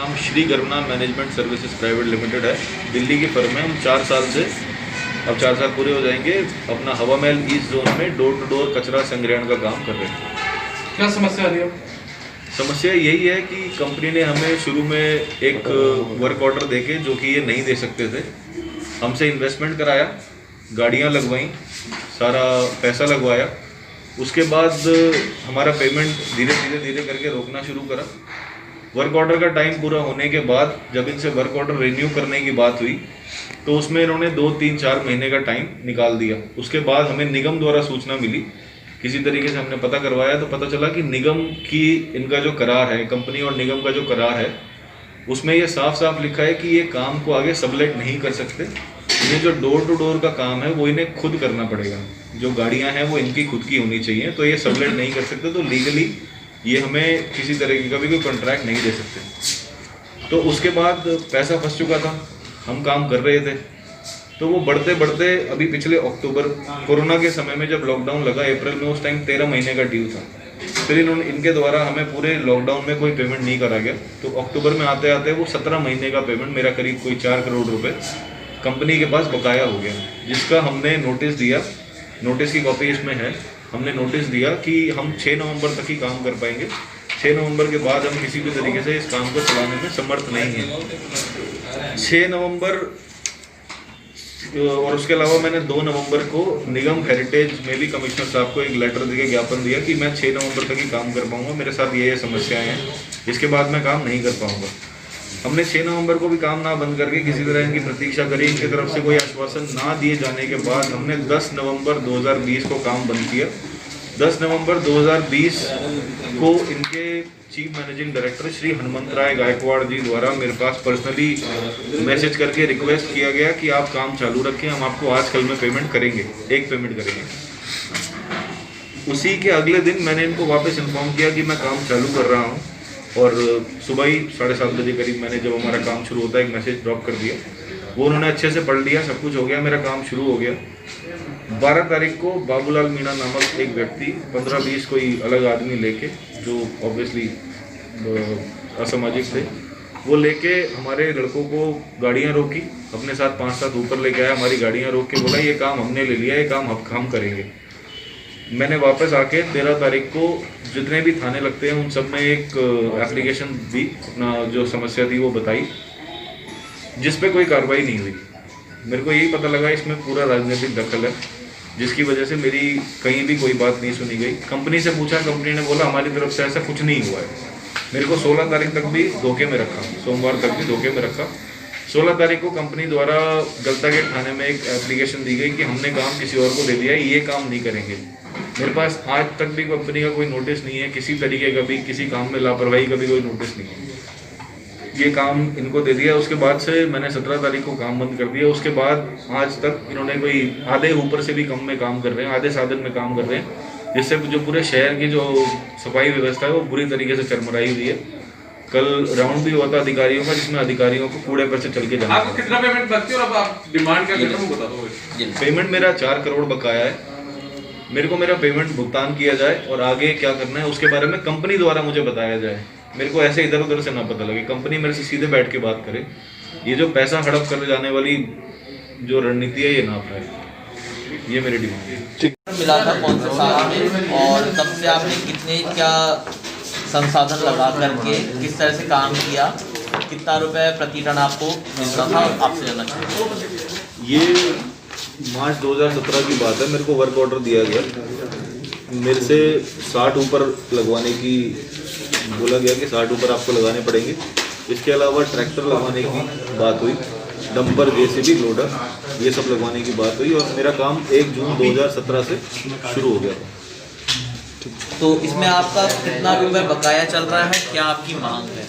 नाम Shri Garna management services private limited है। दिल्ली की फर्म है। हम 4 साल से, अब 4 साल पूरे हो जाएंगे, अपना हवा महल ईस्ट जोन में डोर टू डोर कचरा संग्रहण का काम कर रहे हैं। क्या समस्या आ रही है? समस्या यही है कि कंपनी ने हमें शुरू में एक वर्क ऑर्डर देके, जो कि ये नहीं दे सकते थे, हमसे इन्वेस्टमेंट कराया, गाड़ियाँ लगवाई, सारा पैसा लगवाया। उसके बाद हमारा पेमेंट धीरे करके रोकना शुरू करा। वर्क ऑर्डर का टाइम पूरा होने के बाद जब इनसे वर्क ऑर्डर रिन्यू करने की बात हुई तो उसमें इन्होंने 2, 3, 4 महीने का टाइम निकाल दिया। उसके बाद हमें निगम द्वारा सूचना मिली, किसी तरीके से हमने पता करवाया तो पता चला कि निगम की इनका जो करार है, कंपनी और निगम का जो करार है, उसमें ये साफ साफ लिखा है कि ये काम को आगे सबलेट नहीं कर सकते। ये जो डोर टू डोर का काम है वो इन्हें खुद करना पड़ेगा। जो गाड़ियां हैं वो इनकी खुद की होनी चाहिए, तो ये सबलेट नहीं कर सकते, तो लीगली ये हमें किसी तरीके का भी कोई कॉन्ट्रैक्ट नहीं दे सकते। तो उसके बाद पैसा फंस चुका था, हम काम कर रहे थे, तो वो बढ़ते बढ़ते अभी पिछले अक्टूबर कोरोना के समय में जब लॉकडाउन लगा अप्रैल में, उस टाइम 13 महीने का ड्यू था। फिर इनके द्वारा हमें पूरे लॉकडाउन में कोई पेमेंट नहीं करा गया, तो अक्टूबर में आते आते वो 17 महीने का पेमेंट, मेरा करीब कोई 4 करोड़ रुपए कंपनी के पास बकाया हो गया, जिसका हमने नोटिस दिया। नोटिस की कॉपी इसमें है। हमने नोटिस दिया कि हम 6 नवंबर तक ही काम कर पाएंगे। 6 नवंबर के बाद हम किसी भी तरीके से इस काम को चलाने में समर्थ नहीं हैं। 6 नवंबर और उसके अलावा मैंने 2 नवंबर को निगम हेरिटेज में भी कमिश्नर साहब को एक लेटर देके ज्ञापन दिया कि मैं 6 नवंबर तक ही काम कर पाऊंगा, मेरे साथ ये समस्याएं हैं, इसके बाद मैं काम नहीं कर पाऊंगा। हमने 6 नवंबर को भी काम ना बंद करके किसी तरह इनकी प्रतीक्षा करी। इनकी तरफ से कोई आश्वासन ना दिए जाने के बाद हमने 10 नवंबर 2020 को काम बंद किया। 10 नवंबर 2020 को इनके chief managing director Shri Hanumant Rai Gaikwad ji द्वारा मेरे पास पर्सनली मैसेज करके रिक्वेस्ट किया गया कि आप काम चालू रखें, हम आपको आज कल में पेमेंट करेंगे, एक पेमेंट करेंगे। उसी के अगले दिन मैंने इनको वापस इन्फॉर्म किया कि मैं काम चालू कर रहा हूँ, और सुबह ही 7:30 बजे करीब मैंने, जब हमारा काम शुरू होता है, एक मैसेज ड्रॉप कर दिया। वो उन्होंने अच्छे से पढ़ लिया, सब कुछ हो गया, मेरा काम शुरू हो गया। 12 तारीख को बाबूलाल मीणा नामक एक व्यक्ति 15-20 कोई अलग आदमी लेके, जो ऑब्वियसली असामाजिक थे, वो लेके हमारे लड़कों को गाड़ियाँ रोकी, अपने साथ 5-7 ऊपर लेके आया, हमारी गाड़ियाँ रोक के बोला ये काम हमने ले लिया, ये काम हम करेंगे। मैंने वापस आके 13 तारीख को जितने भी थाने लगते हैं उन सब में एक एप्लीकेशन दी, अपना जो समस्या थी वो बताई, जिस पे कोई कार्रवाई नहीं हुई। मेरे को यही पता लगा इसमें पूरा राजनीतिक दखल है, जिसकी वजह से मेरी कहीं भी कोई बात नहीं सुनी गई। कंपनी से पूछा, कंपनी ने बोला हमारी तरफ से ऐसा कुछ नहीं हुआ है। मेरे को 16 तारीख तक भी धोखे में रखा, सोमवार तक भी धोखे में रखा। 16 तारीख को कंपनी द्वारा गलतागेट थाने में एक एप्लीकेशन दी गई कि हमने काम किसी और को दे दिया है, ये काम नहीं करेंगे। मेरे पास आज तक भी कंपनी का कोई नोटिस नहीं है, किसी तरीके का भी किसी काम में लापरवाही का भी कोई नोटिस नहीं है। ये काम इनको दे दिया। उसके बाद से मैंने 17 तारीख को काम बंद कर दिया। उसके बाद आज तक इन्होंने कोई आधे ऊपर से भी कम में काम कर रहे हैं, आधे साधन में काम कर रहे हैं, जिससे जो पूरे शहर की जो सफाई व्यवस्था है वो बुरी तरीके से चरमराई हुई है। कल राउंड भी हुआ था अधिकारियों का, जिसमें अधिकारियों को कूड़े पर से चल के जाना। आपको कितना पेमेंट बाकी है और अब आप डिमांड क्या करते हो बता दो। पेमेंट मेरा 4 करोड़ बकाया है। मेरे को मेरा पेमेंट भुगतान किया जाए और आगे क्या करना है उसके बारे में कंपनी द्वारा मुझे बताया जाए। मेरे को ऐसे इधर उधर से ना पता लगे, कंपनी मेरे से सीधे बैठ के बात करे। ये जो पैसा हड़प कर जाने वाली जो रणनीति है ये ना अपनाए, ये मेरी डिमांड है। मिला था कौन से साल में और तब से आपने कितने क्या संसाधन लगा करके किस तरह से काम किया, कितना रुपए प्रति टन आपको मिलता था, आपसे जानना चाहिए। ये मार्च 2017 की बात है। मेरे को वर्क ऑर्डर दिया गया, मेरे से 60 ऊपर लगवाने की बोला गया कि 60 ऊपर आपको लगाने पड़ेंगे। इसके अलावा ट्रैक्टर लगवाने की बात हुई, डंपर, जेसीबी, लोडर, ये सब लगवाने की बात हुई, और मेरा काम 1 जून 2017 से शुरू हो गया था। तो इसमें आपका कितना रुपए बकाया चल रहा है, क्या आपकी मांग है?